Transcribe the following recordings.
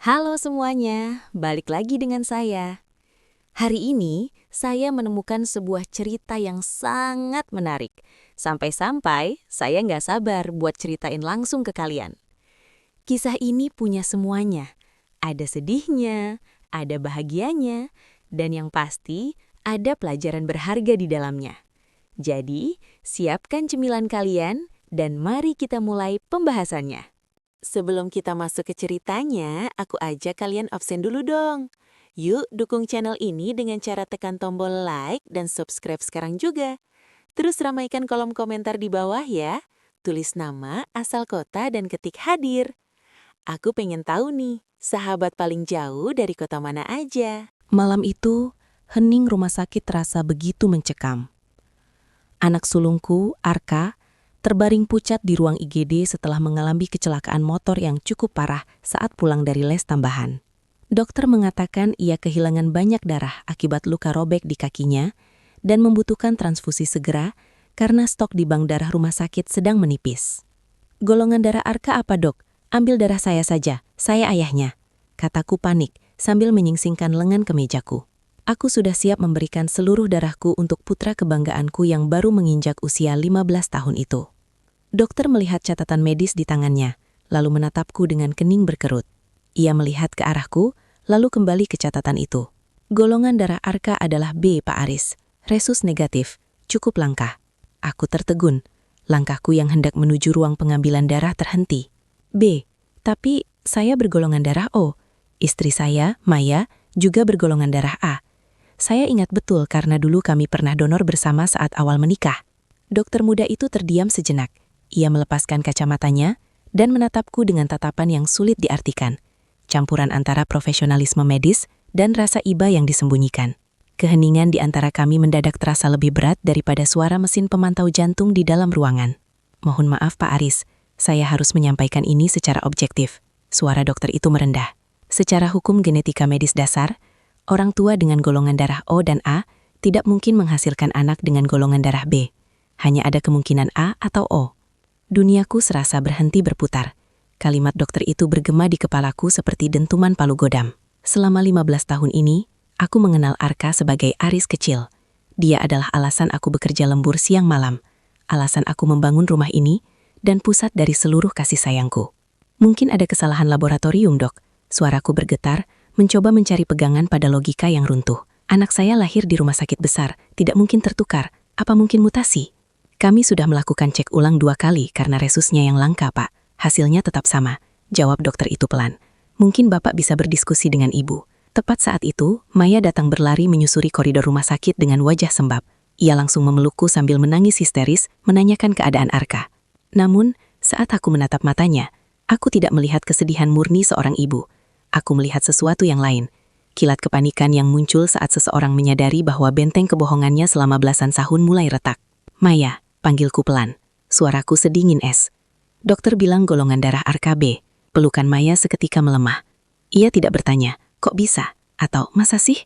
Halo semuanya, balik lagi dengan saya. Hari ini, saya menemukan sebuah cerita yang sangat menarik. Sampai-sampai, saya nggak sabar buat ceritain langsung ke kalian. Kisah ini punya semuanya. Ada sedihnya, ada bahagianya, dan yang pasti, ada pelajaran berharga di dalamnya. Jadi, siapkan cemilan kalian, dan mari kita mulai pembahasannya. Sebelum kita masuk ke ceritanya, aku ajak kalian absen dulu dong. Yuk dukung channel ini dengan cara tekan tombol like dan subscribe sekarang juga. Terus ramaikan kolom komentar di bawah ya. Tulis nama, asal kota, dan ketik hadir. Aku pengen tahu nih, sahabat paling jauh dari kota mana aja? Malam itu, hening rumah sakit terasa begitu mencekam. Anak sulungku, Arka, terbaring pucat di ruang IGD setelah mengalami kecelakaan motor yang cukup parah saat pulang dari les tambahan. Dokter mengatakan ia kehilangan banyak darah akibat luka robek di kakinya dan membutuhkan transfusi segera karena stok di bank darah rumah sakit sedang menipis. "Golongan darah Arka apa, Dok? Ambil darah saya saja, saya ayahnya," kataku panik sambil menyingsingkan lengan ke mejaku. Aku sudah siap memberikan seluruh darahku untuk putra kebanggaanku yang baru menginjak usia 15 tahun itu. Dokter melihat catatan medis di tangannya, lalu menatapku dengan kening berkerut. Ia melihat ke arahku, lalu kembali ke catatan itu. "Golongan darah Arka adalah B, Pak Aris. Resus negatif, cukup langka." Aku tertegun. Langkahku yang hendak menuju ruang pengambilan darah terhenti. "B, tapi saya bergolongan darah O. Istri saya, Maya, juga bergolongan darah A. Saya ingat betul karena dulu kami pernah donor bersama saat awal menikah." Dokter muda itu terdiam sejenak. Ia melepaskan kacamatanya dan menatapku dengan tatapan yang sulit diartikan. Campuran antara profesionalisme medis dan rasa iba yang disembunyikan. Keheningan di antara kami mendadak terasa lebih berat daripada suara mesin pemantau jantung di dalam ruangan. "Mohon maaf, Pak Aris, saya harus menyampaikan ini secara objektif." Suara dokter itu merendah. "Secara hukum genetika medis dasar, orang tua dengan golongan darah O dan A tidak mungkin menghasilkan anak dengan golongan darah B. Hanya ada kemungkinan A atau O." Duniaku serasa berhenti berputar. Kalimat dokter itu bergema di kepalaku seperti dentuman palu godam. Selama 15 tahun ini, aku mengenal Arka sebagai Aris kecil. Dia adalah alasan aku bekerja lembur siang malam, alasan aku membangun rumah ini, dan pusat dari seluruh kasih sayangku. "Mungkin ada kesalahan laboratorium, Dok." Suaraku bergetar, mencoba mencari pegangan pada logika yang runtuh. "Anak saya lahir di rumah sakit besar, tidak mungkin tertukar. Apa mungkin mutasi?" "Kami sudah melakukan cek ulang 2 kali karena resusnya yang langka, Pak. Hasilnya tetap sama," jawab dokter itu pelan. "Mungkin Bapak bisa berdiskusi dengan Ibu." Tepat saat itu, Maya datang berlari menyusuri koridor rumah sakit dengan wajah sembab. Ia langsung memelukku sambil menangis histeris, menanyakan keadaan Arka. Namun, saat aku menatap matanya, aku tidak melihat kesedihan murni seorang ibu. Aku melihat sesuatu yang lain. Kilat kepanikan yang muncul saat seseorang menyadari bahwa benteng kebohongannya selama belasan tahun mulai retak. "Maya," panggilku pelan. Suaraku sedingin es. "Dokter bilang golongan darah Arka B." Pelukan Maya seketika melemah. Ia tidak bertanya, "Kok bisa?" atau "Masa sih?"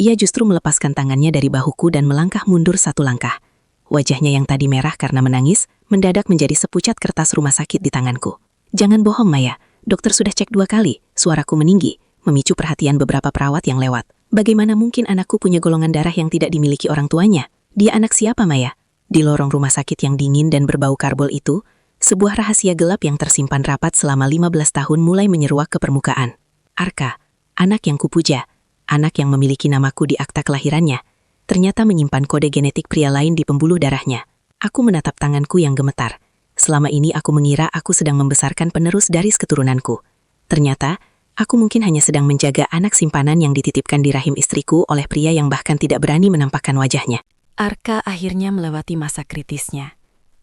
Ia justru melepaskan tangannya dari bahuku dan melangkah mundur 1 langkah. Wajahnya yang tadi merah karena menangis, mendadak menjadi sepucat kertas rumah sakit di tanganku. "Jangan bohong, Maya. Dokter sudah cek 2 kali." Suaraku meninggi, memicu perhatian beberapa perawat yang lewat. "Bagaimana mungkin anakku punya golongan darah yang tidak dimiliki orang tuanya? Dia anak siapa, Maya?" Di lorong rumah sakit yang dingin dan berbau karbol itu, sebuah rahasia gelap yang tersimpan rapat selama 15 tahun mulai menyeruak ke permukaan. Arka, anak yang kupuja, anak yang memiliki namaku di akta kelahirannya, ternyata menyimpan kode genetik pria lain di pembuluh darahnya. Aku menatap tanganku yang gemetar. Selama ini aku mengira aku sedang membesarkan penerus garis keturunanku. Ternyata, aku mungkin hanya sedang menjaga anak simpanan yang dititipkan di rahim istriku oleh pria yang bahkan tidak berani menampakkan wajahnya. Arka akhirnya melewati masa kritisnya.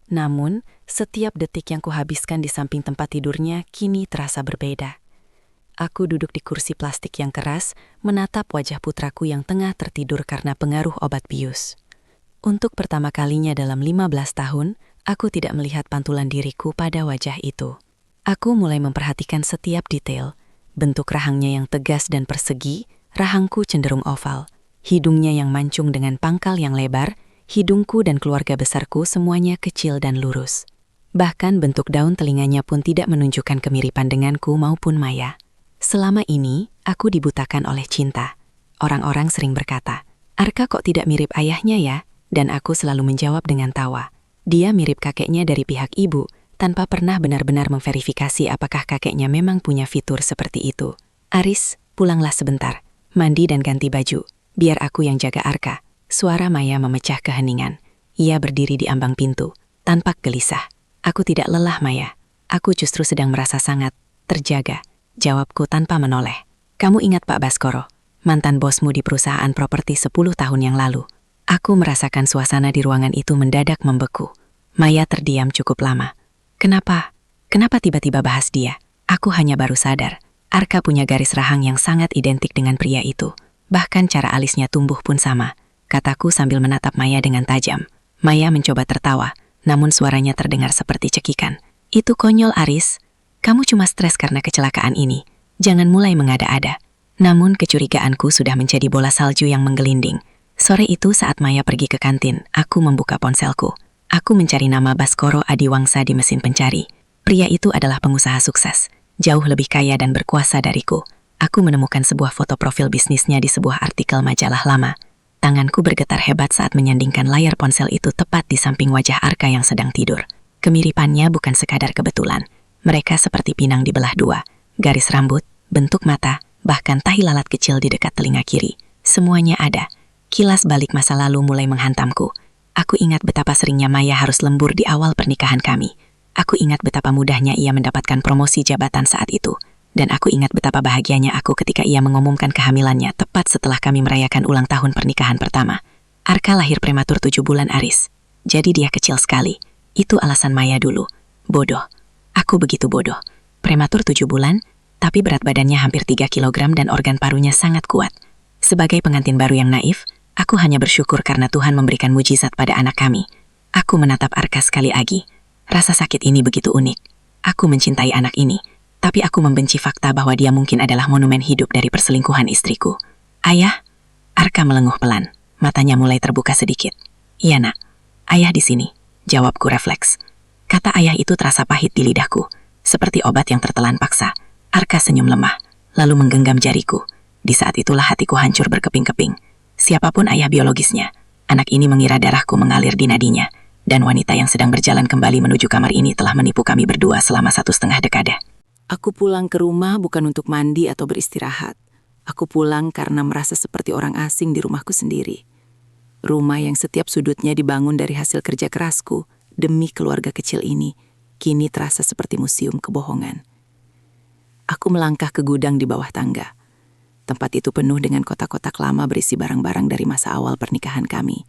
Namun, setiap detik yang kuhabiskan di samping tempat tidurnya kini terasa berbeda. Aku duduk di kursi plastik yang keras, menatap wajah putraku yang tengah tertidur karena pengaruh obat bius. Untuk pertama kalinya dalam 15 tahun, aku tidak melihat pantulan diriku pada wajah itu. Aku mulai memperhatikan setiap detail. Bentuk rahangnya yang tegas dan persegi, rahangku cenderung oval. Hidungnya yang mancung dengan pangkal yang lebar, hidungku dan keluarga besarku semuanya kecil dan lurus. Bahkan bentuk daun telinganya pun tidak menunjukkan kemiripan denganku maupun Maya. Selama ini, aku dibutakan oleh cinta. Orang-orang sering berkata, Arka kok tidak mirip ayahnya ya? Dan aku selalu menjawab dengan tawa. Dia mirip kakeknya dari pihak ibu, tanpa pernah benar-benar memverifikasi apakah kakeknya memang punya fitur seperti itu. Aris, pulanglah sebentar. Mandi dan ganti baju. Biar aku yang jaga Arka. Suara Maya memecah keheningan. Ia berdiri di ambang pintu, tampak gelisah. Aku tidak lelah, Maya. Aku justru sedang merasa sangat terjaga. Jawabku tanpa menoleh. Kamu ingat Pak Baskoro, mantan bosmu di perusahaan properti 10 tahun yang lalu. Aku merasakan suasana di ruangan itu mendadak membeku. Maya terdiam cukup lama. Kenapa? Kenapa tiba-tiba bahas dia? Aku hanya baru sadar. Arka punya garis rahang yang sangat identik dengan pria itu. Bahkan cara alisnya tumbuh pun sama. Kataku sambil menatap Maya dengan tajam. Maya mencoba tertawa, namun suaranya terdengar seperti cekikan. Itu konyol, Aris. Kamu cuma stres karena kecelakaan ini. Jangan mulai mengada-ada. Namun kecurigaanku sudah menjadi bola salju yang menggelinding. Sore itu saat Maya pergi ke kantin, aku membuka ponselku. Aku mencari nama Baskoro Adiwangsa di mesin pencari. Pria itu adalah pengusaha sukses, jauh lebih kaya dan berkuasa dariku. Aku menemukan sebuah foto profil bisnisnya di sebuah artikel majalah lama. Tanganku bergetar hebat saat menyandingkan layar ponsel itu tepat di samping wajah Arka yang sedang tidur. Kemiripannya bukan sekadar kebetulan. Mereka seperti pinang dibelah dua. Garis rambut, bentuk mata, bahkan tahi lalat kecil di dekat telinga kiri. Semuanya ada. Kilas balik masa lalu mulai menghantamku. Aku ingat betapa seringnya Maya harus lembur di awal pernikahan kami. Aku ingat betapa mudahnya ia mendapatkan promosi jabatan saat itu. Dan aku ingat betapa bahagianya aku ketika ia mengumumkan kehamilannya tepat setelah kami merayakan ulang tahun pernikahan pertama. Arka lahir prematur 7 bulan, Aris. Jadi dia kecil sekali. Itu alasan Maya dulu. Bodoh. Aku begitu bodoh. Prematur 7 bulan, tapi berat badannya hampir 3 kilogram dan organ parunya sangat kuat. Sebagai pengantin baru yang naif, aku hanya bersyukur karena Tuhan memberikan mujizat pada anak kami. Aku menatap Arka sekali lagi. Rasa sakit ini begitu unik. Aku mencintai anak ini, tapi aku membenci fakta bahwa dia mungkin adalah monumen hidup dari perselingkuhan istriku. Ayah? Arka melenguh pelan. Matanya mulai terbuka sedikit. Iya, Nak. Ayah di sini. Jawabku refleks. Kata ayah itu terasa pahit di lidahku, seperti obat yang tertelan paksa. Arka senyum lemah, lalu menggenggam jariku. Di saat itulah hatiku hancur berkeping-keping. Siapapun ayah biologisnya, anak ini mengira darahku mengalir di nadinya, dan wanita yang sedang berjalan kembali menuju kamar ini telah menipu kami berdua selama 1,5 dekade. Aku pulang ke rumah bukan untuk mandi atau beristirahat. Aku pulang karena merasa seperti orang asing di rumahku sendiri. Rumah yang setiap sudutnya dibangun dari hasil kerja kerasku, demi keluarga kecil ini, kini terasa seperti museum kebohongan. Aku melangkah ke gudang di bawah tangga. Tempat itu penuh dengan kotak-kotak lama berisi barang-barang dari masa awal pernikahan kami.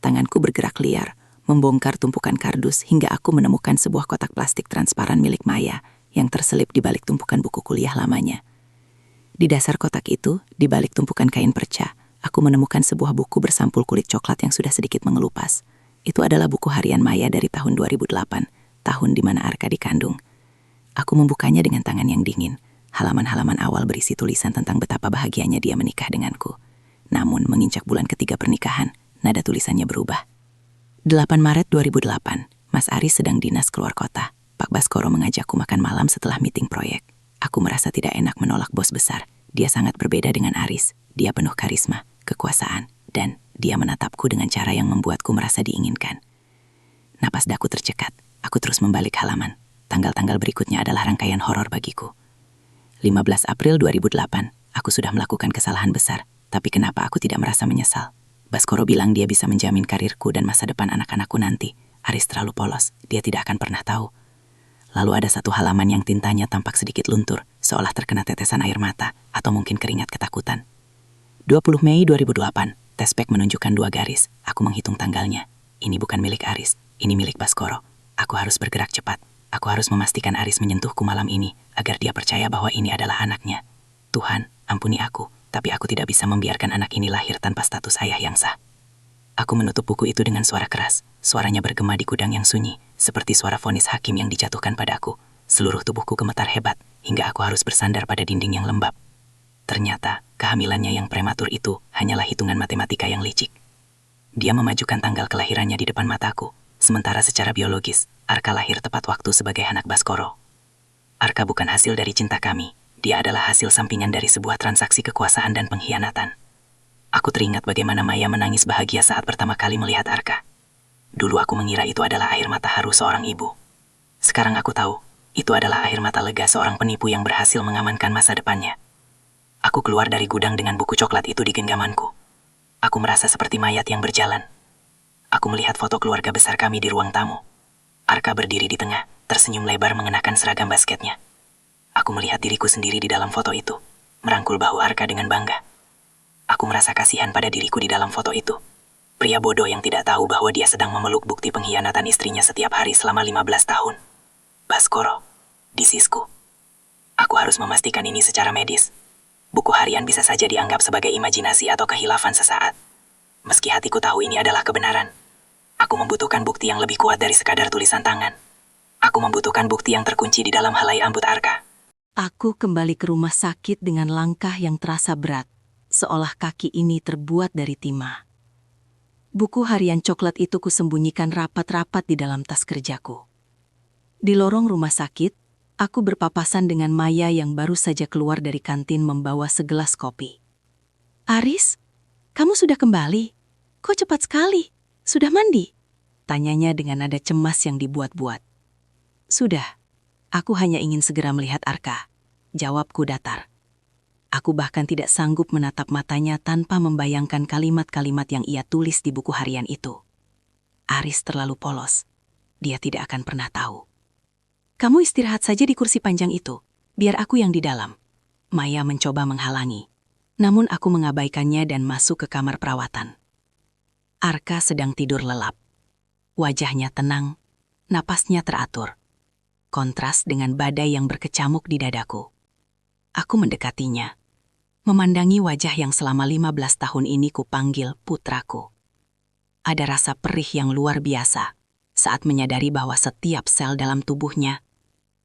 Tanganku bergerak liar, membongkar tumpukan kardus hingga aku menemukan sebuah kotak plastik transparan milik Maya yang terselip di balik tumpukan buku kuliah lamanya. Di dasar kotak itu, di balik tumpukan kain perca, aku menemukan sebuah buku bersampul kulit coklat yang sudah sedikit mengelupas. Itu adalah buku harian Maya dari tahun 2008, tahun di mana Arka dikandung. Aku membukanya dengan tangan yang dingin. Halaman-halaman awal berisi tulisan tentang betapa bahagianya dia menikah denganku. Namun, menginjak bulan ketiga pernikahan, nada tulisannya berubah. 8 Maret 2008, Mas Aris sedang dinas keluar kota. Pak Baskoro mengajakku makan malam setelah meeting proyek. Aku merasa tidak enak menolak bos besar. Dia sangat berbeda dengan Aris. Dia penuh karisma, kekuasaan, dan dia menatapku dengan cara yang membuatku merasa diinginkan. Napas daku tercekat. Aku terus membalik halaman. Tanggal-tanggal berikutnya adalah rangkaian horor bagiku. 15 April 2008, aku sudah melakukan kesalahan besar. Tapi kenapa aku tidak merasa menyesal? Baskoro bilang dia bisa menjamin karirku dan masa depan anak-anakku nanti. Aris terlalu polos, dia tidak akan pernah tahu. Lalu ada satu halaman yang tintanya tampak sedikit luntur, seolah terkena tetesan air mata, atau mungkin keringat ketakutan. 20 Mei 2008, tespek menunjukkan 2 garis. Aku menghitung tanggalnya. Ini bukan milik Aris, ini milik Baskoro. Aku harus bergerak cepat. Aku harus memastikan Aris menyentuhku malam ini, agar dia percaya bahwa ini adalah anaknya. Tuhan, ampuni aku, tapi aku tidak bisa membiarkan anak ini lahir tanpa status ayah yang sah. Aku menutup buku itu dengan suara keras. Suaranya bergema di gudang yang sunyi, seperti suara vonis hakim yang dijatuhkan padaku. Seluruh tubuhku gemetar hebat, hingga aku harus bersandar pada dinding yang lembab. Ternyata, kehamilannya yang prematur itu hanyalah hitungan matematika yang licik. Dia memajukan tanggal kelahirannya di depan mataku, sementara secara biologis, Arka lahir tepat waktu sebagai anak Baskoro. Arka bukan hasil dari cinta kami, Dia adalah hasil sampingan dari sebuah transaksi kekuasaan dan pengkhianatan. Aku teringat bagaimana Maya menangis bahagia saat pertama kali melihat Arka. Dulu aku mengira itu adalah air mata haru seorang ibu. Sekarang aku tahu, itu adalah air mata lega seorang penipu yang berhasil mengamankan masa depannya. Aku keluar dari gudang dengan buku coklat itu di genggamanku. Aku merasa seperti mayat yang berjalan. Aku melihat foto keluarga besar kami di ruang tamu. Arka berdiri di tengah, tersenyum lebar mengenakan seragam basketnya. Aku melihat diriku sendiri di dalam foto itu, merangkul bahu Arka dengan bangga. Aku merasa kasihan pada diriku di dalam foto itu. Pria bodoh yang tidak tahu bahwa dia sedang memeluk bukti pengkhianatan istrinya setiap hari selama 15 tahun. Baskoro, disisku. Aku harus memastikan ini secara medis. Buku harian bisa saja dianggap sebagai imajinasi atau kehilafan sesaat. Meski hatiku tahu ini adalah kebenaran, aku membutuhkan bukti yang lebih kuat dari sekadar tulisan tangan. Aku membutuhkan bukti yang terkunci di dalam helai ambut Arka. Aku kembali ke rumah sakit dengan langkah yang terasa berat, seolah kaki ini terbuat dari timah. Buku harian coklat itu kusembunyikan rapat-rapat di dalam tas kerjaku. Di lorong rumah sakit, aku berpapasan dengan Maya yang baru saja keluar dari kantin membawa segelas kopi. "Aris, kamu sudah kembali? Kok cepat sekali? Sudah mandi?" Tanyanya dengan nada cemas yang dibuat-buat. "Sudah. Aku hanya ingin segera melihat Arka," jawabku datar. Aku bahkan tidak sanggup menatap matanya tanpa membayangkan kalimat-kalimat yang ia tulis di buku harian itu. Aris terlalu polos. Dia tidak akan pernah tahu. "Kamu istirahat saja di kursi panjang itu, biar aku yang di dalam." Maya mencoba menghalangi. Namun aku mengabaikannya dan masuk ke kamar perawatan. Arka sedang tidur lelap. Wajahnya tenang, napasnya teratur. Kontras dengan badai yang berkecamuk di dadaku. Aku mendekatinya, memandangi wajah yang selama 15 tahun ini kupanggil putraku. Ada rasa perih yang luar biasa saat menyadari bahwa setiap sel dalam tubuhnya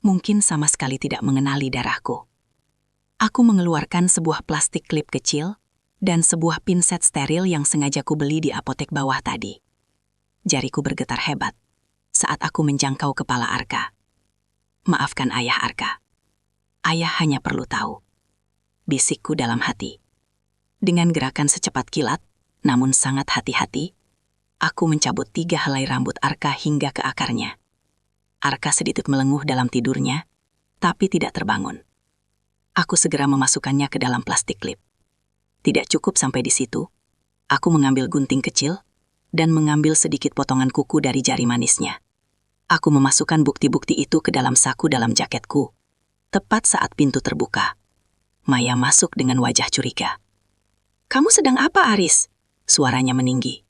mungkin sama sekali tidak mengenali darahku. Aku mengeluarkan sebuah plastik klip kecil dan sebuah pinset steril yang sengaja ku beli di apotek bawah tadi. Jariku bergetar hebat saat aku menjangkau kepala Arka. "Maafkan ayah, Arka. Ayah hanya perlu tahu," bisikku dalam hati. Dengan gerakan secepat kilat, namun sangat hati-hati, aku mencabut 3 helai rambut Arka hingga ke akarnya. Arka sedikit melenguh dalam tidurnya, tapi tidak terbangun. Aku segera memasukkannya ke dalam plastik klip. Tidak cukup sampai di situ, aku mengambil gunting kecil dan mengambil sedikit potongan kuku dari jari manisnya. Aku memasukkan bukti-bukti itu ke dalam saku dalam jaketku. Tepat saat pintu terbuka, Maya masuk dengan wajah curiga. "Kamu sedang apa, Aris?" Suaranya meninggi.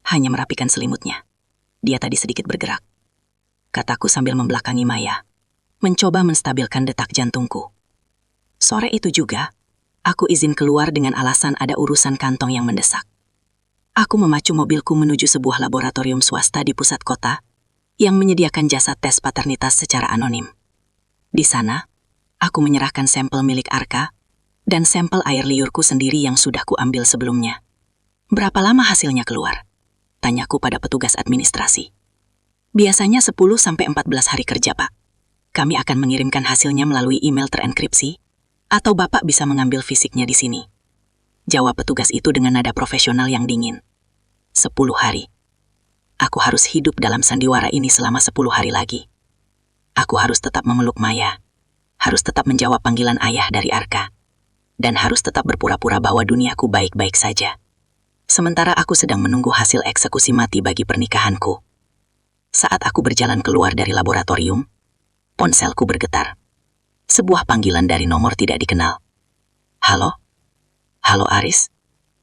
"Hanya merapikan selimutnya. Dia tadi sedikit bergerak," kataku sambil membelakangi Maya, mencoba menstabilkan detak jantungku. Sore itu juga, aku izin keluar dengan alasan ada urusan kantong yang mendesak. Aku memacu mobilku menuju sebuah laboratorium swasta di pusat kota yang menyediakan jasa tes paternitas secara anonim. Di sana, aku menyerahkan sampel milik Arka dan sampel air liurku sendiri yang sudah kuambil sebelumnya. "Berapa lama hasilnya keluar?" tanyaku pada petugas administrasi. "Biasanya 10-14 hari kerja, Pak. Kami akan mengirimkan hasilnya melalui email terenkripsi, atau Bapak bisa mengambil fisiknya di sini," jawab petugas itu dengan nada profesional yang dingin. 10 hari. Aku harus hidup dalam sandiwara ini selama 10 hari lagi. Aku harus tetap memeluk Maya, harus tetap menjawab panggilan ayah dari Arka, dan harus tetap berpura-pura bahwa duniaku baik-baik saja. Sementara aku sedang menunggu hasil eksekusi mati bagi pernikahanku. Saat aku berjalan keluar dari laboratorium, ponselku bergetar. Sebuah panggilan dari nomor tidak dikenal. "Halo? Halo Aris?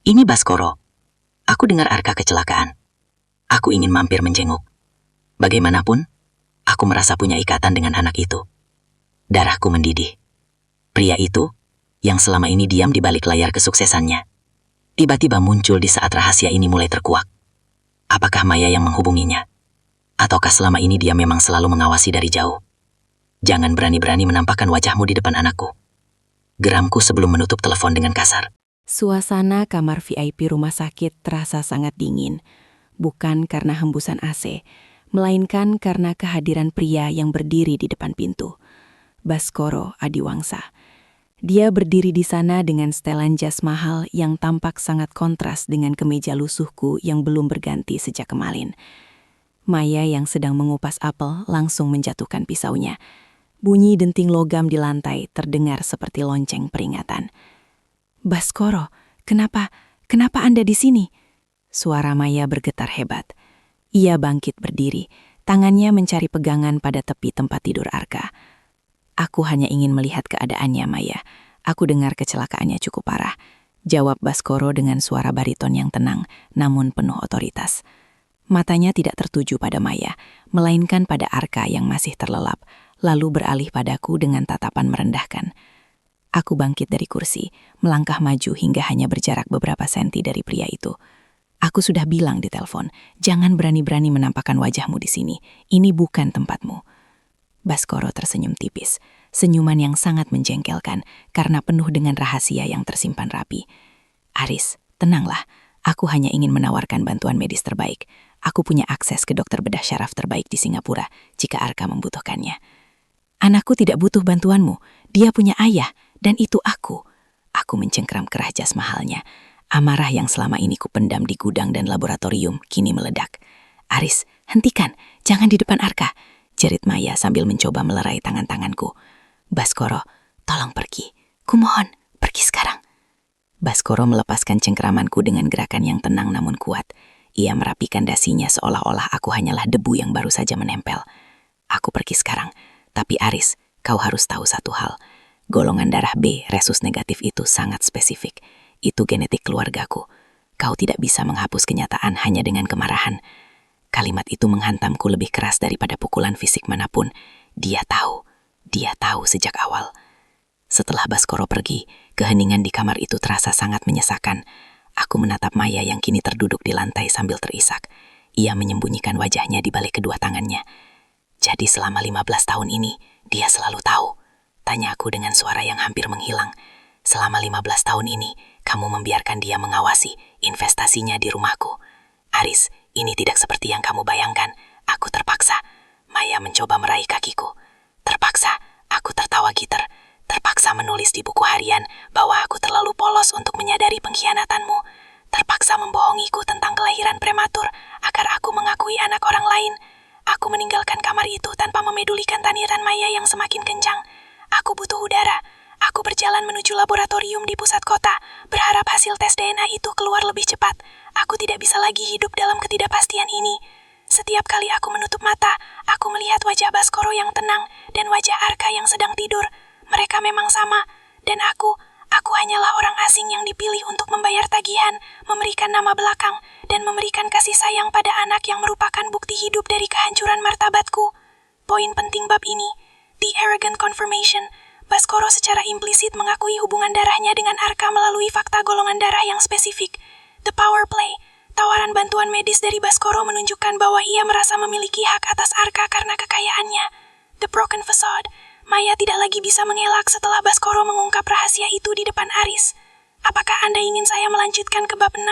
Ini Baskoro. Aku dengar Arka kecelakaan. Aku ingin mampir menjenguk. Bagaimanapun, aku merasa punya ikatan dengan anak itu." Darahku mendidih. Pria itu, yang selama ini diam di balik layar kesuksesannya, tiba-tiba muncul di saat rahasia ini mulai terkuak. Apakah Maya yang menghubunginya? Ataukah selama ini dia memang selalu mengawasi dari jauh? "Jangan berani-berani menampakkan wajahmu di depan anakku," geramku sebelum menutup telepon dengan kasar. Suasana kamar VIP rumah sakit terasa sangat dingin. Bukan karena hembusan AC, melainkan karena kehadiran pria yang berdiri di depan pintu. Baskoro Adiwangsa. Dia berdiri di sana dengan setelan jas mahal yang tampak sangat kontras dengan kemeja lusuhku yang belum berganti sejak kemarin. Maya yang sedang mengupas apel langsung menjatuhkan pisaunya. Bunyi denting logam di lantai terdengar seperti lonceng peringatan. "Baskoro, kenapa Anda di sini?" Suara Maya bergetar hebat. Ia bangkit berdiri, tangannya mencari pegangan pada tepi tempat tidur Arka. "Aku hanya ingin melihat keadaannya, Maya. Aku dengar kecelakaannya cukup parah," jawab Baskoro dengan suara bariton yang tenang, namun penuh otoritas. Matanya tidak tertuju pada Maya, melainkan pada Arka yang masih terlelap, lalu beralih padaku dengan tatapan merendahkan. Aku bangkit dari kursi, melangkah maju hingga hanya berjarak beberapa senti dari pria itu. "Aku sudah bilang di telepon, jangan berani-berani menampakkan wajahmu di sini. Ini bukan tempatmu." Baskoro tersenyum tipis, senyuman yang sangat menjengkelkan karena penuh dengan rahasia yang tersimpan rapi. "Aris, tenanglah. Aku hanya ingin menawarkan bantuan medis terbaik. Aku punya akses ke dokter bedah syaraf terbaik di Singapura jika Arka membutuhkannya." "Anakku tidak butuh bantuanmu. Dia punya ayah, dan itu aku." Aku mencengkram kerah jas mahalnya. Amarah yang selama ini kupendam di gudang dan laboratorium kini meledak. "Aris, hentikan. Jangan di depan Arka," jerit Maya sambil mencoba melerai tangan-tanganku. "Baskoro, tolong pergi. Kumohon, pergi sekarang." Baskoro melepaskan cengkeramanku dengan gerakan yang tenang namun kuat. Ia merapikan dasinya seolah-olah aku hanyalah debu yang baru saja menempel. "Aku pergi sekarang. Tapi Aris, kau harus tahu satu hal. Golongan darah B resus negatif itu sangat spesifik. Itu genetik keluargaku. Kau tidak bisa menghapus kenyataan hanya dengan kemarahan." Kalimat itu menghantamku lebih keras daripada pukulan fisik manapun. Dia tahu sejak awal. Setelah Baskoro pergi, keheningan di kamar itu terasa sangat menyesakan. Aku menatap Maya yang kini terduduk di lantai sambil terisak. Ia menyembunyikan wajahnya di balik kedua tangannya. "Jadi selama 15 tahun ini, dia selalu tahu?" tanya aku dengan suara yang hampir menghilang. "Selama 15 tahun ini, kamu membiarkan dia mengawasi investasinya di rumahku. Aris, ini tidak seperti yang kamu bayangkan. Aku terpaksa." Maya mencoba meraih kakiku. "Terpaksa," aku tertawa gitar. "Terpaksa menulis di buku harian bahwa aku terlalu polos untuk menyadari pengkhianatanmu. Terpaksa membohongiku tentang kelahiran prematur agar aku mengakui anak orang lain. Aku meninggalkan kamar itu tanpa memedulikan taniran Maya yang semakin kencang. Aku butuh udara. Aku berjalan menuju laboratorium di pusat kota, berharap hasil tes DNA itu keluar lebih cepat. Aku tidak bisa lagi hidup dalam ketidakpastian ini. Setiap kali aku menutup mata, aku melihat wajah Baskoro yang tenang dan wajah Arka yang sedang tidur. Mereka memang sama, dan aku hanyalah orang asing yang dipilih untuk membayar tagihan, memberikan nama belakang, dan memberikan kasih sayang pada anak yang merupakan bukti hidup dari kehancuran martabatku. Poin penting bab ini, the arrogant confirmation. Baskoro secara implisit mengakui hubungan darahnya dengan Arka melalui fakta golongan darah yang spesifik. The power play. Tawaran bantuan medis dari Baskoro menunjukkan bahwa ia merasa memiliki hak atas Arka karena kekayaannya. The broken facade. Maya tidak lagi bisa mengelak setelah Baskoro mengungkap rahasia itu di depan Aris. Apakah Anda ingin saya melanjutkan ke bab 6,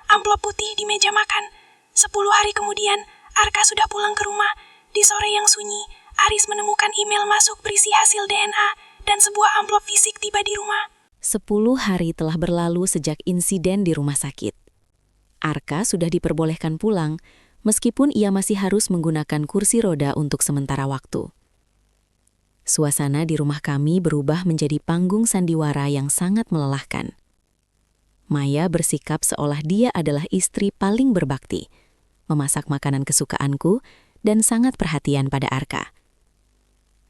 amplop putih di meja makan? 10 hari kemudian, Arka sudah pulang ke rumah. Di sore yang sunyi, Aris menemukan email masuk berisi hasil DNA dan sebuah amplop fisik tiba di rumah. 10 hari telah berlalu sejak insiden di rumah sakit. Arka sudah diperbolehkan pulang, meskipun ia masih harus menggunakan kursi roda untuk sementara waktu. Suasana di rumah kami berubah menjadi panggung sandiwara yang sangat melelahkan. Maya bersikap seolah dia adalah istri paling berbakti, memasak makanan kesukaanku, dan sangat perhatian pada Arka.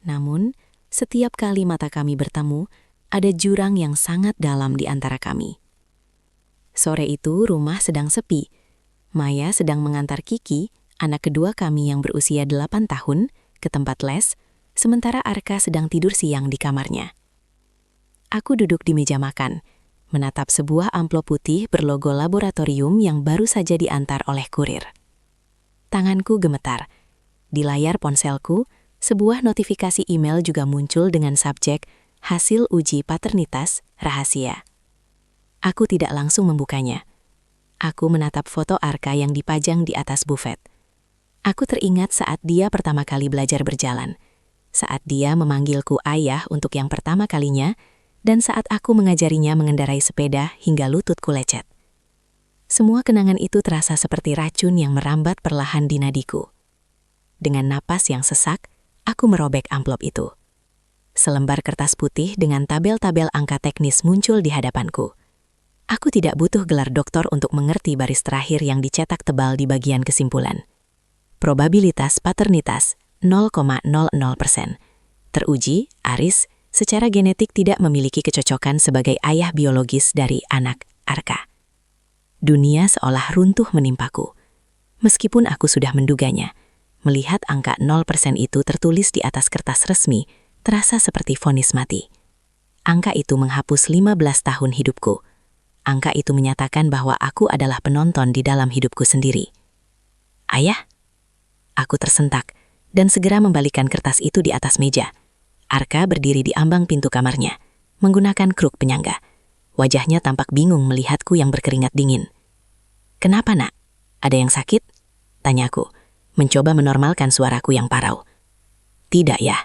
Namun, setiap kali mata kami bertemu, ada jurang yang sangat dalam di antara kami. Sore itu rumah sedang sepi. Maya sedang mengantar Kiki, anak kedua kami yang berusia 8 tahun, ke tempat les, sementara Arka sedang tidur siang di kamarnya. Aku duduk di meja makan, menatap sebuah amplop putih berlogo laboratorium yang baru saja diantar oleh kurir. Tanganku gemetar. Di layar ponselku, sebuah notifikasi email juga muncul dengan subjek hasil uji paternitas rahasia. Aku tidak langsung membukanya. Aku menatap foto Arka yang dipajang di atas bufet. Aku teringat saat dia pertama kali belajar berjalan. Saat dia memanggilku ayah untuk yang pertama kalinya, dan saat aku mengajarinya mengendarai sepeda hingga lututku lecet. Semua kenangan itu terasa seperti racun yang merambat perlahan di nadiku. Dengan napas yang sesak, aku merobek amplop itu. Selembar kertas putih dengan tabel-tabel angka teknis muncul di hadapanku. Aku tidak butuh gelar doktor untuk mengerti baris terakhir yang dicetak tebal di bagian kesimpulan. Probabilitas paternitas 0,00%. Teruji, Aris secara genetik tidak memiliki kecocokan sebagai ayah biologis dari anak Arka. Dunia seolah runtuh menimpaku. Meskipun aku sudah menduganya, melihat angka 0% itu tertulis di atas kertas resmi, terasa seperti vonis mati. Angka itu menghapus 15 tahun hidupku. Angka itu menyatakan bahwa aku adalah penonton di dalam hidupku sendiri. Ayah? Aku tersentak dan segera membalikan kertas itu di atas meja. Arka berdiri di ambang pintu kamarnya, menggunakan kruk penyangga. Wajahnya tampak bingung melihatku yang berkeringat dingin. "Kenapa, Nak? Ada yang sakit?" tanyaku, mencoba menormalkan suaraku yang parau. "Tidak ya,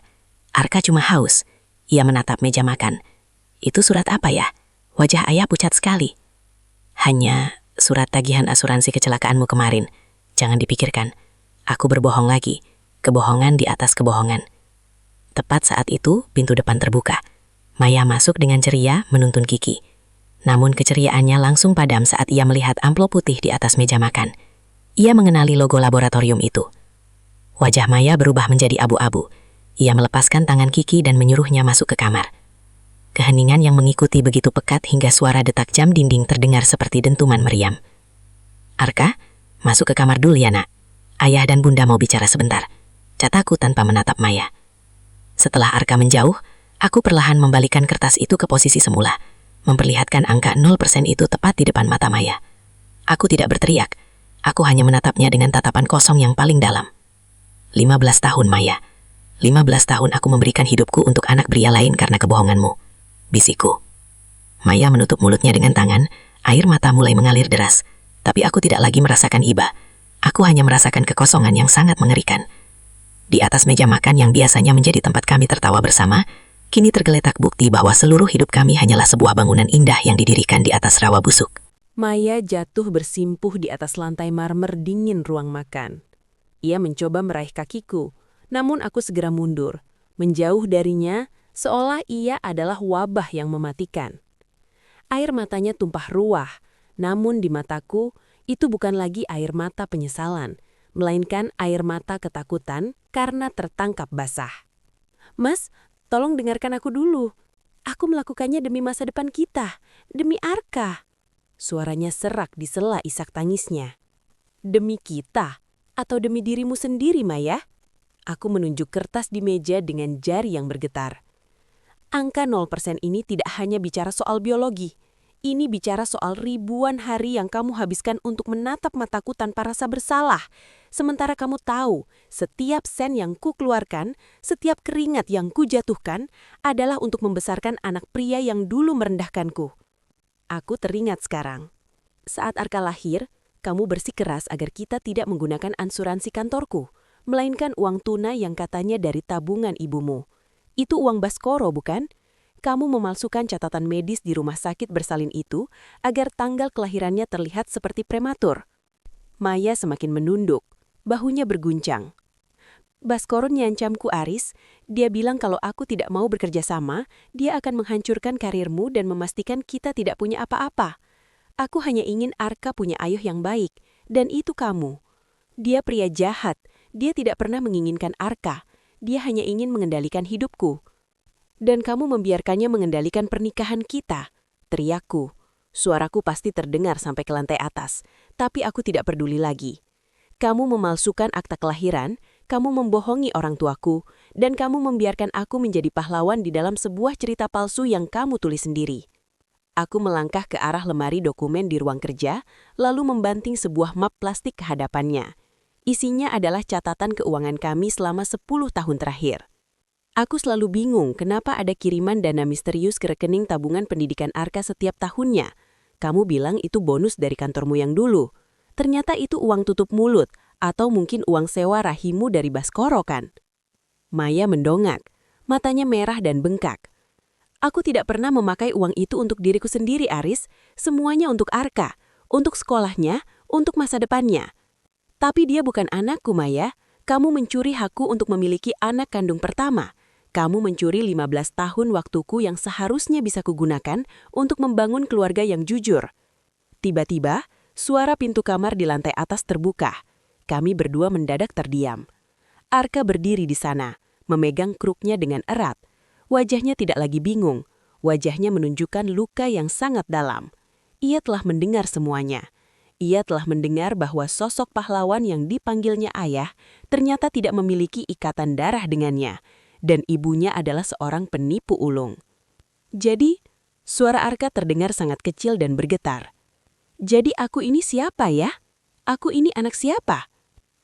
Arka cuma haus." Ia menatap meja makan. "Itu surat apa ya? Wajah ayah pucat sekali." "Hanya surat tagihan asuransi kecelakaanmu kemarin. Jangan dipikirkan. Aku berbohong lagi. Kebohongan di atas kebohongan." Tepat saat itu, pintu depan terbuka. Maya masuk dengan ceria menuntun Kiki. Namun keceriaannya langsung padam saat ia melihat amplop putih di atas meja makan. Ia mengenali logo laboratorium itu. Wajah Maya berubah menjadi abu-abu. Ia melepaskan tangan Kiki dan menyuruhnya masuk ke kamar. Keheningan yang mengikuti begitu pekat hingga suara detak jam dinding terdengar seperti dentuman meriam. "Arka, masuk ke kamar dulu ya, Nak. Ayah dan Bunda mau bicara sebentar," kataku tanpa menatap Maya. Setelah Arka menjauh, aku perlahan membalikan kertas itu ke posisi semula, memperlihatkan angka 0% itu tepat di depan mata Maya. Aku tidak berteriak, aku hanya menatapnya dengan tatapan kosong yang paling dalam. 15 tahun, Maya. 15 tahun aku memberikan hidupku untuk anak pria lain karena kebohonganmu, bisikku. Maya menutup mulutnya dengan tangan, air mata mulai mengalir deras, tapi aku tidak lagi merasakan iba. Aku hanya merasakan kekosongan yang sangat mengerikan. Di atas meja makan yang biasanya menjadi tempat kami tertawa bersama, kini tergeletak bukti bahwa seluruh hidup kami hanyalah sebuah bangunan indah yang didirikan di atas rawa busuk. Maya jatuh bersimpuh di atas lantai marmer dingin ruang makan. Ia mencoba meraih kakiku, namun aku segera mundur, menjauh darinya seolah ia adalah wabah yang mematikan. Air matanya tumpah ruah, namun di mataku itu bukan lagi air mata penyesalan, melainkan air mata ketakutan karena tertangkap basah. "Mas, tolong dengarkan aku dulu. Aku melakukannya demi masa depan kita, demi Arka." Suaranya serak di sela isak tangisnya. "Demi kita? Atau demi dirimu sendiri, Maya?" Aku menunjuk kertas di meja dengan jari yang bergetar. Angka 0% ini tidak hanya bicara soal biologi. Ini bicara soal ribuan hari yang kamu habiskan untuk menatap mataku tanpa rasa bersalah. Sementara kamu tahu, setiap sen yang ku keluarkan, setiap keringat yang ku jatuhkan, adalah untuk membesarkan anak pria yang dulu merendahkanku. Aku teringat sekarang. Saat Arka lahir, kamu bersikeras agar kita tidak menggunakan asuransi kantorku, melainkan uang tunai yang katanya dari tabungan ibumu. Itu uang Baskoro, bukan? Kamu memalsukan catatan medis di rumah sakit bersalin itu agar tanggal kelahirannya terlihat seperti prematur. Maya semakin menunduk, bahunya berguncang. "Baskoro nyancamku, Aris. Dia bilang kalau aku tidak mau bekerja sama, dia akan menghancurkan karirmu dan memastikan kita tidak punya apa-apa. Aku hanya ingin Arka punya ayah yang baik, dan itu kamu. Dia pria jahat, dia tidak pernah menginginkan Arka, dia hanya ingin mengendalikan hidupku. Dan kamu membiarkannya mengendalikan pernikahan kita," teriakku. Suaraku pasti terdengar sampai ke lantai atas, tapi aku tidak peduli lagi. "Kamu memalsukan akta kelahiran, kamu membohongi orang tuaku, dan kamu membiarkan aku menjadi pahlawan di dalam sebuah cerita palsu yang kamu tulis sendiri." Aku melangkah ke arah lemari dokumen di ruang kerja, lalu membanting sebuah map plastik ke hadapannya. Isinya adalah catatan keuangan kami selama 10 tahun terakhir. Aku selalu bingung kenapa ada kiriman dana misterius ke rekening tabungan pendidikan Arka setiap tahunnya. Kamu bilang itu bonus dari kantormu yang dulu. Ternyata itu uang tutup mulut, atau mungkin uang sewa rahimu dari Baskoro, kan? Maya mendongak, matanya merah dan bengkak. Aku tidak pernah memakai uang itu untuk diriku sendiri, Aris. Semuanya untuk Arka, untuk sekolahnya, untuk masa depannya. Tapi dia bukan anakku, Maya. Kamu mencuri hakku untuk memiliki anak kandung pertama. Kamu mencuri 15 tahun waktuku yang seharusnya bisa kugunakan untuk membangun keluarga yang jujur. Tiba-tiba, suara pintu kamar di lantai atas terbuka. Kami berdua mendadak terdiam. Arka berdiri di sana, memegang kruknya dengan erat. Wajahnya tidak lagi bingung. Wajahnya menunjukkan luka yang sangat dalam. Ia telah mendengar semuanya. Ia telah mendengar bahwa sosok pahlawan yang dipanggilnya ayah ternyata tidak memiliki ikatan darah dengannya, dan ibunya adalah seorang penipu ulung. Jadi, suara Arka terdengar sangat kecil dan bergetar. Jadi aku ini siapa ya? Aku ini anak siapa?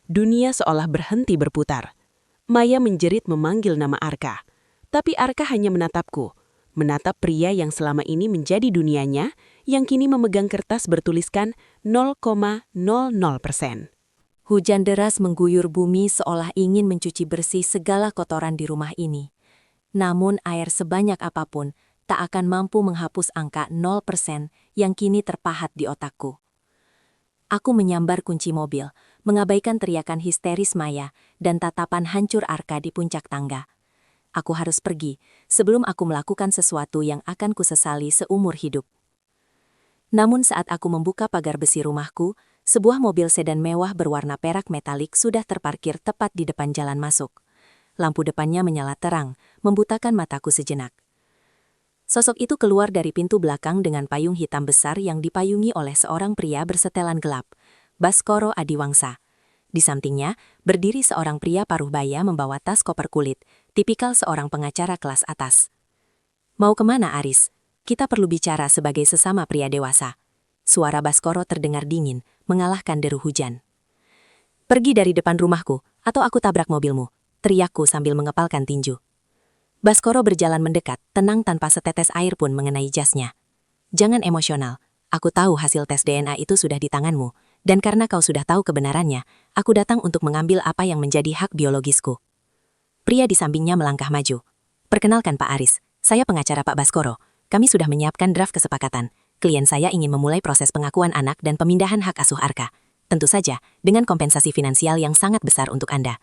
Dunia seolah berhenti berputar. Maya menjerit memanggil nama Arka. Tapi Arka hanya menatapku. Menatap pria yang selama ini menjadi dunianya, yang kini memegang kertas bertuliskan 0,00%. Hujan deras mengguyur bumi seolah ingin mencuci bersih segala kotoran di rumah ini. Namun air sebanyak apapun tak akan mampu menghapus angka 0% yang kini terpahat di otakku. Aku menyambar kunci mobil, mengabaikan teriakan histeris Maya dan tatapan hancur Arka di puncak tangga. Aku harus pergi sebelum aku melakukan sesuatu yang akan kusesali seumur hidup. Namun saat aku membuka pagar besi rumahku, sebuah mobil sedan mewah berwarna perak metalik sudah terparkir tepat di depan jalan masuk. Lampu depannya menyala terang, membutakan mataku sejenak. Sosok itu keluar dari pintu belakang dengan payung hitam besar yang dipayungi oleh seorang pria bersetelan gelap, Baskoro Adiwangsa. Di sampingnya, berdiri seorang pria paruh baya membawa tas koper kulit, tipikal seorang pengacara kelas atas. "Mau kemana, Aris? Kita perlu bicara sebagai sesama pria dewasa." Suara Baskoro terdengar dingin, mengalahkan deru hujan. "Pergi dari depan rumahku, atau aku tabrak mobilmu," teriakku sambil mengepalkan tinju. Baskoro berjalan mendekat, tenang tanpa setetes air pun mengenai jasnya. "Jangan emosional. Aku tahu hasil tes DNA itu sudah di tanganmu, dan karena kau sudah tahu kebenarannya, aku datang untuk mengambil apa yang menjadi hak biologisku." Pria di sampingnya melangkah maju. "Perkenalkan Pak Aris, saya pengacara Pak Baskoro. Kami sudah menyiapkan draft kesepakatan. Klien saya ingin memulai proses pengakuan anak dan pemindahan hak asuh Arka. Tentu saja, dengan kompensasi finansial yang sangat besar untuk Anda."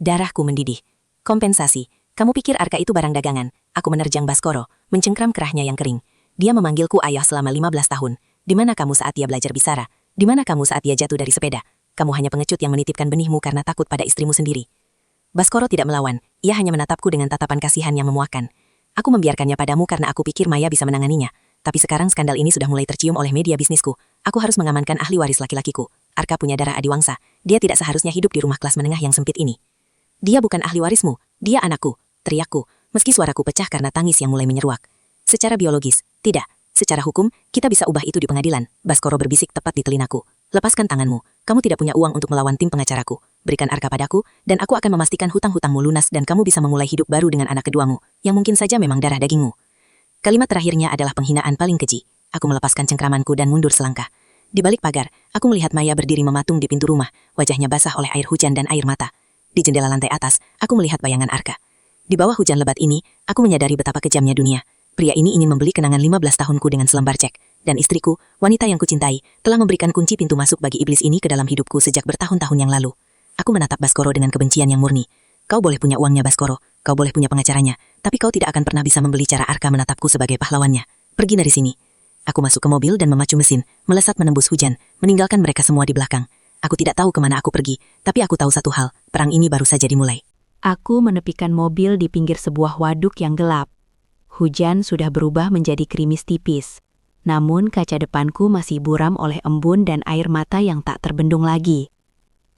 Darahku mendidih. "Kompensasi? Kamu pikir Arka itu barang dagangan?" Aku menerjang Baskoro, mencengkram kerahnya yang kering. "Dia memanggilku ayah selama 15 tahun. Di mana kamu saat dia belajar bicara? Di mana kamu saat dia jatuh dari sepeda? Kamu hanya pengecut yang menitipkan benihmu karena takut pada istrimu sendiri." Baskoro tidak melawan, ia hanya menatapku dengan tatapan kasihan yang memuakkan. "Aku membiarkannya padamu karena aku pikir Maya bisa menanganinya. Tapi sekarang skandal ini sudah mulai tercium oleh media bisnisku. Aku harus mengamankan ahli waris laki-lakiku. Arka punya darah Adiwangsa. Dia tidak seharusnya hidup di rumah kelas menengah yang sempit ini." "Dia bukan ahli warismu, dia anakku," teriakku, meski suaraku pecah karena tangis yang mulai menyeruak. "Secara biologis, tidak. Secara hukum, kita bisa ubah itu di pengadilan," Baskoro berbisik tepat di telinaku. "Lepaskan tanganmu. Kamu tidak punya uang untuk melawan tim pengacaraku. Berikan Arka padaku, dan aku akan memastikan hutang-hutangmu lunas dan kamu bisa memulai hidup baru dengan anak keduamu, yang mungkin saja memang darah dagingmu." Kalimat terakhirnya adalah penghinaan paling keji. Aku melepaskan cengkramanku dan mundur selangkah. Di balik pagar, aku melihat Maya berdiri mematung di pintu rumah, wajahnya basah oleh air hujan dan air mata. Di jendela lantai atas, aku melihat bayangan Arka. Di bawah hujan lebat ini, aku menyadari betapa kejamnya dunia. Pria ini ingin membeli kenangan 15 tahunku dengan selembar cek. Dan istriku, wanita yang kucintai, telah memberikan kunci pintu masuk bagi iblis ini ke dalam hidupku sejak bertahun-tahun yang lalu. Aku menatap Baskoro dengan kebencian yang murni. "Kau boleh punya uangnya, Baskoro. Kau boleh punya pengacaranya. Tapi kau tidak akan pernah bisa membeli cara Arka menatapku sebagai pahlawannya. Pergi dari sini." Aku masuk ke mobil dan memacu mesin, melesat menembus hujan, meninggalkan mereka semua di belakang. Aku tidak tahu kemana aku pergi, tapi aku tahu satu hal, perang ini baru saja dimulai. Aku menepikan mobil di pinggir sebuah waduk yang gelap. Hujan sudah berubah menjadi gerimis tipis. Namun kaca depanku masih buram oleh embun dan air mata yang tak terbendung lagi.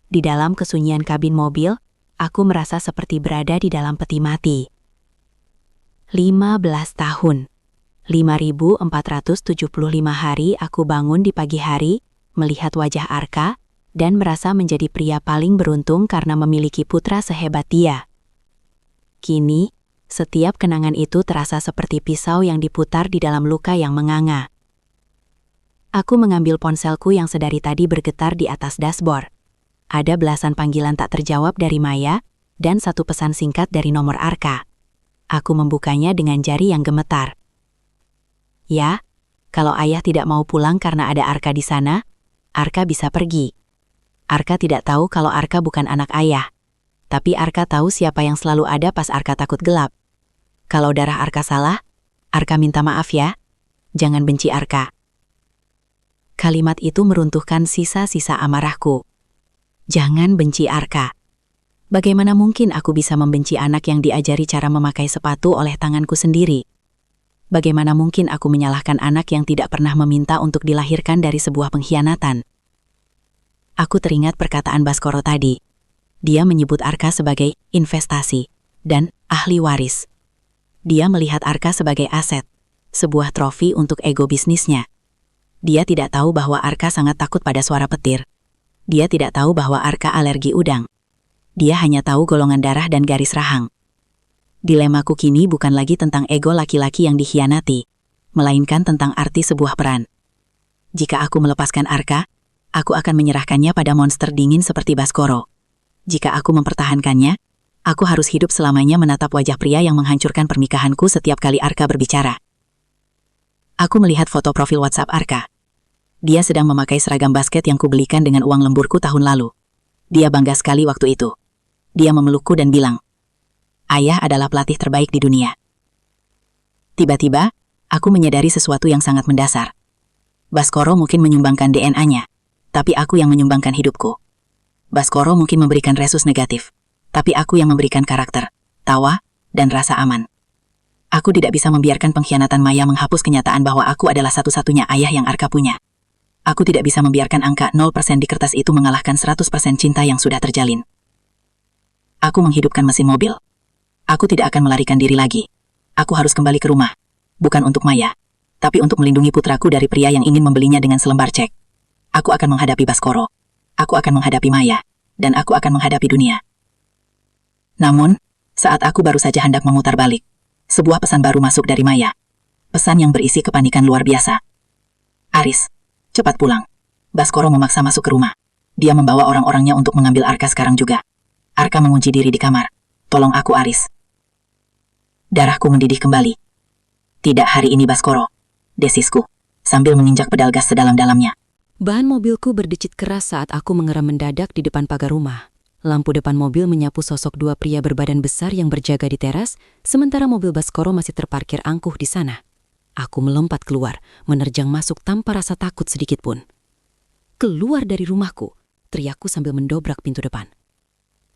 Di dalam kesunyian kabin mobil, aku merasa seperti berada di dalam peti mati. 15 tahun. 5.475 hari aku bangun di pagi hari, melihat wajah Arka, dan merasa menjadi pria paling beruntung karena memiliki putra sehebat dia. Kini, setiap kenangan itu terasa seperti pisau yang diputar di dalam luka yang menganga. Aku mengambil ponselku yang sedari tadi bergetar di atas dashboard. Ada belasan panggilan tak terjawab dari Maya, dan satu pesan singkat dari nomor Arka. Aku membukanya dengan jari yang gemetar. Ya, kalau ayah tidak mau pulang karena ada Arka di sana, Arka bisa pergi. Arka tidak tahu kalau Arka bukan anak ayah. Tapi Arka tahu siapa yang selalu ada pas Arka takut gelap. Kalau darah Arka salah, Arka minta maaf ya. Jangan benci Arka. Kalimat itu meruntuhkan sisa-sisa amarahku. Jangan benci Arka. Bagaimana mungkin aku bisa membenci anak yang diajari cara memakai sepatu oleh tanganku sendiri? Bagaimana mungkin aku menyalahkan anak yang tidak pernah meminta untuk dilahirkan dari sebuah pengkhianatan? Aku teringat perkataan Baskoro tadi. Dia menyebut Arka sebagai investasi dan ahli waris. Dia melihat Arka sebagai aset, sebuah trofi untuk ego bisnisnya. Dia tidak tahu bahwa Arka sangat takut pada suara petir. Dia tidak tahu bahwa Arka alergi udang. Dia hanya tahu golongan darah dan garis rahang. Dilemaku kini bukan lagi tentang ego laki-laki yang dikhianati, melainkan tentang arti sebuah peran. Jika aku melepaskan Arka, aku akan menyerahkannya pada monster dingin seperti Baskoro. Jika aku mempertahankannya, aku harus hidup selamanya menatap wajah pria yang menghancurkan pernikahanku setiap kali Arka berbicara. Aku melihat foto profil WhatsApp Arka. Dia sedang memakai seragam basket yang kubelikan dengan uang lemburku tahun lalu. Dia bangga sekali waktu itu. Dia memelukku dan bilang, "Ayah adalah pelatih terbaik di dunia." Tiba-tiba, aku menyadari sesuatu yang sangat mendasar. Baskoro mungkin menyumbangkan DNA-nya, tapi aku yang menyumbangkan hidupku. Baskoro mungkin memberikan resus negatif, tapi aku yang memberikan karakter, tawa, dan rasa aman. Aku tidak bisa membiarkan pengkhianatan Maya menghapus kenyataan bahwa aku adalah satu-satunya ayah yang Arka punya. Aku tidak bisa membiarkan angka 0% di kertas itu mengalahkan 100% cinta yang sudah terjalin. Aku menghidupkan mesin mobil. Aku tidak akan melarikan diri lagi. Aku harus kembali ke rumah. Bukan untuk Maya, tapi untuk melindungi putraku dari pria yang ingin membelinya dengan selembar cek. Aku akan menghadapi Baskoro. Aku akan menghadapi Maya. Dan aku akan menghadapi dunia. Namun, saat aku baru saja hendak memutar balik, sebuah pesan baru masuk dari Maya. Pesan yang berisi kepanikan luar biasa. "Aris, cepat pulang." Baskoro memaksa masuk ke rumah. Dia membawa orang-orangnya untuk mengambil Arka sekarang juga. Arka mengunci diri di kamar. "Tolong aku, Aris." Darahku mendidih kembali. "Tidak hari ini, Baskoro," desisku, sambil menginjak pedal gas sedalam-dalamnya. Ban mobilku berdecit keras saat aku mengerem mendadak di depan pagar rumah. Lampu depan mobil menyapu sosok dua pria berbadan besar yang berjaga di teras, sementara mobil Baskoro masih terparkir angkuh di sana. Aku melompat keluar, menerjang masuk tanpa rasa takut sedikit pun. "Keluar dari rumahku!" teriakku sambil mendobrak pintu depan.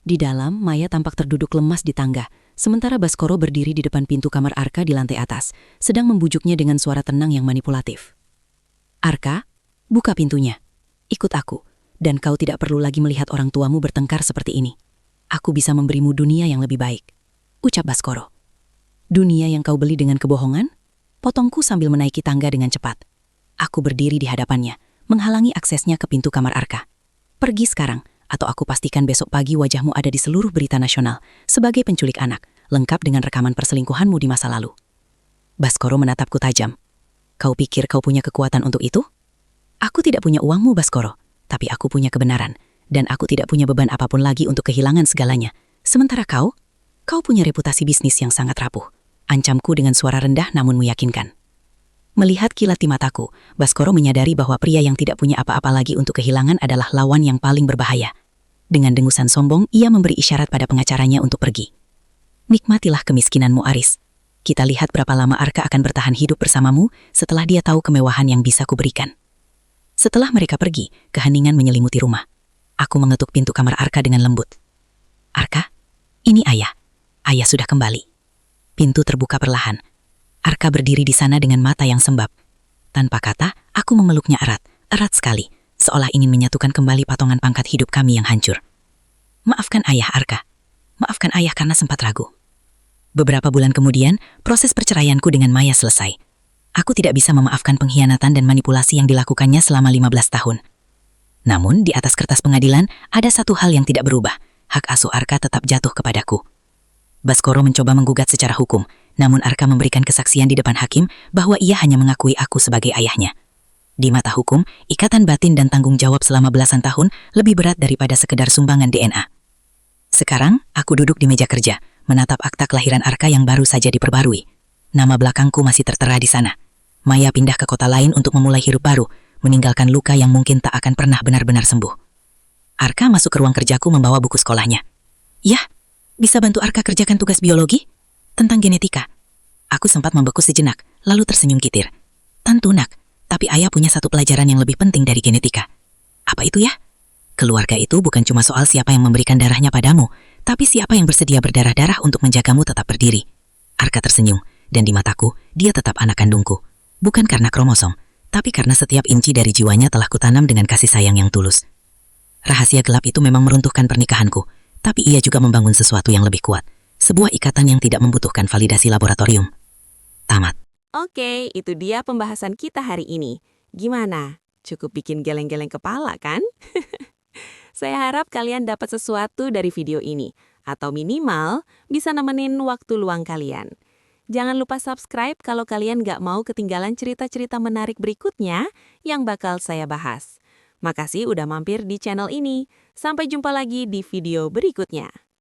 Di dalam, Maya tampak terduduk lemas di tangga, sementara Baskoro berdiri di depan pintu kamar Arka di lantai atas, sedang membujuknya dengan suara tenang yang manipulatif. "Arka, buka pintunya. Ikut aku, dan kau tidak perlu lagi melihat orang tuamu bertengkar seperti ini. Aku bisa memberimu dunia yang lebih baik," ucap Baskoro. "Dunia yang kau beli dengan kebohongan?" Potongku sambil menaiki tangga dengan cepat. Aku berdiri di hadapannya, menghalangi aksesnya ke pintu kamar Arka. "Pergi sekarang, atau aku pastikan besok pagi wajahmu ada di seluruh berita nasional sebagai penculik anak, lengkap dengan rekaman perselingkuhanmu di masa lalu." Baskoro menatapku tajam. "Kau pikir kau punya kekuatan untuk itu?" "Aku tidak punya uangmu, Baskoro, tapi aku punya kebenaran, dan aku tidak punya beban apapun lagi untuk kehilangan segalanya. Sementara kau punya reputasi bisnis yang sangat rapuh," ancamku dengan suara rendah namun meyakinkan. Melihat kilat di mataku, Baskoro menyadari bahwa pria yang tidak punya apa-apa lagi untuk kehilangan adalah lawan yang paling berbahaya. Dengan dengusan sombong, ia memberi isyarat pada pengacaranya untuk pergi. "Nikmatilah kemiskinanmu, Aris. Kita lihat berapa lama Arka akan bertahan hidup bersamamu setelah dia tahu kemewahan yang bisa kuberikan." Setelah mereka pergi, keheningan menyelimuti rumah. Aku mengetuk pintu kamar Arka dengan lembut. "Arka, ini ayah. Ayah sudah kembali." Pintu terbuka perlahan. Arka berdiri di sana dengan mata yang sembab. Tanpa kata, aku memeluknya erat sekali, seolah ingin menyatukan kembali patongan pangkat hidup kami yang hancur. "Maafkan ayah, Arka. Maafkan ayah karena sempat ragu." Beberapa bulan kemudian, proses perceraianku dengan Maya selesai. Aku tidak bisa memaafkan pengkhianatan dan manipulasi yang dilakukannya selama 15 tahun. Namun, di atas kertas pengadilan, ada satu hal yang tidak berubah. Hak asuh Arka tetap jatuh kepadaku. Baskoro mencoba menggugat secara hukum, namun Arka memberikan kesaksian di depan hakim bahwa ia hanya mengakui aku sebagai ayahnya. Di mata hukum, ikatan batin dan tanggung jawab selama belasan tahun lebih berat daripada sekedar sumbangan DNA. Sekarang, aku duduk di meja kerja, menatap akta kelahiran Arka yang baru saja diperbarui. Nama belakangku masih tertera di sana. Maya pindah ke kota lain untuk memulai hidup baru, meninggalkan luka yang mungkin tak akan pernah benar-benar sembuh. Arka masuk ke ruang kerjaku membawa buku sekolahnya. Yah, bisa bantu Arka kerjakan tugas biologi? Tentang genetika. Aku sempat membeku sejenak, lalu tersenyum kitir. Tentu nak, tapi ayah punya satu pelajaran yang lebih penting dari genetika. Apa itu ya? Keluarga itu bukan cuma soal siapa yang memberikan darahnya padamu, tapi siapa yang bersedia berdarah-darah untuk menjagamu tetap berdiri. Arka tersenyum, dan di mataku, dia tetap anak kandungku. Bukan karena kromosom, tapi karena setiap inci dari jiwanya telah kutanam dengan kasih sayang yang tulus. Rahasia gelap itu memang meruntuhkan pernikahanku, tapi ia juga membangun sesuatu yang lebih kuat. Sebuah ikatan yang tidak membutuhkan validasi laboratorium. Tamat. Oke, itu dia pembahasan kita hari ini. Gimana? Cukup bikin geleng-geleng kepala, kan? Saya harap kalian dapat sesuatu dari video ini, atau minimal bisa nemenin waktu luang kalian. Jangan lupa subscribe kalau kalian nggak mau ketinggalan cerita-cerita menarik berikutnya yang bakal saya bahas. Makasih udah mampir di channel ini. Sampai jumpa lagi di video berikutnya.